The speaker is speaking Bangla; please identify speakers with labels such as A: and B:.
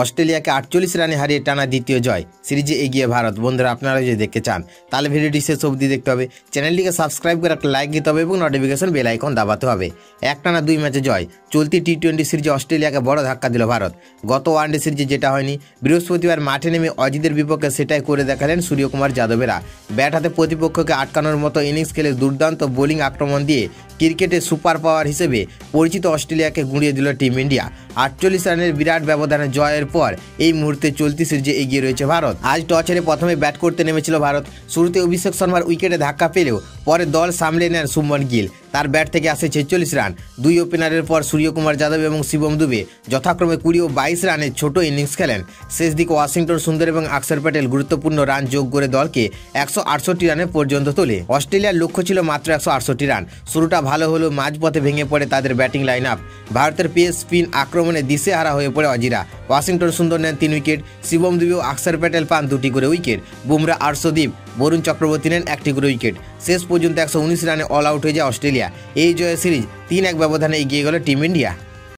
A: অস্ট্রেলিয়াকে 48 রানে হারিয়ে টানা দ্বিতীয় জয়, সিরিজে এগিয়ে ভারত। বন্ধুরা, আপনারা যদি দেখতে চান তাহলে ভিডিওটি শেষ অবধি দেখতে হবে, চ্যানেলটিকে সাবস্ক্রাইব করে একটা লাইক দিতে হবে এবং নোটিফিকেশন বেল আইকন দাবাতে হবে। একটানা 2 ম্যাচে জয়, চলতি টি-20 সিরিজে অস্ট্রেলিয়াকে বড় ধাক্কা দিল ভারত। গত ওয়ানডে সিরিজে যেটা হয়নি, বৃহস্পতিবার মাঠে নেমে অজিদের বিপক্ষে সেটাই করে দেখালেন সূর্যকুমার যাদবেরা। ব্যাট হাতে প্রতিপক্ষকে আটকানোর মতো ইনিংস খেলে দুর্দান্ত বোলিং আক্রমণ দিয়ে ক্রিকেটের সুপার পাওয়ার হিসেবে পরিচিত অস্ট্রেলিয়াকে গুঁড়িয়ে দিল টিম ইন্ডিয়া। 48 রানের বিরাট ব্যবধানে জয়ের পর এই মুহূর্তে চলতি সিরিজে এগিয়ে রয়েছে ভারত। আজ টস হেরে প্রথমে ব্যাট করতে নেমেছিল ভারত। শুরুতে অভিষেক শর্মার উইকেটে ধাক্কা পেলেও পরে দল সামলে নেন শুভমন গিল। তার ব্যাট থেকে আসে 46 রান। দুই ওপেনারের পর সূর্যকুমার যাদব এবং শিবম দুবে যথাক্রমে 20 ও 22 রানের ছোট ইনিংস খেলেন। শেষ দিকে ওয়াশিংটন সুন্দর এবং অক্ষর প্যাটেল গুরুত্বপূর্ণ রান যোগ করে দলকে 168 রানে পর্যন্ত তোলে। অস্ট্রেলিয়ার লক্ষ্য ছিল মাত্র 168 রান। শুরুটা ভালো হলেও মাঝপথে ভেঙে পড়ে তাদের ব্যাটিং লাইন আপ। ভারতের পেস স্পিন আক্রমণে দিশেহারা হয়ে পড়ে অজিরা। ওয়াশিংটন সুন্দর নেন 3 উইকেট, শিবম দুবে ও অক্ষর প্যাটেল পান 2টি করে উইকেট। বুমরা, আর্শদীপ, বরুণ চক্রবর্তী নেন 1টি করে উইকেট। শেষ পর্যন্ত 119 রানে অল আউট হয়ে যায় অস্ট্রেলিয়া। এই জয়ে সিরিজ 3-1 ব্যবধানে এগিয়ে গেল টিম ইন্ডিয়া।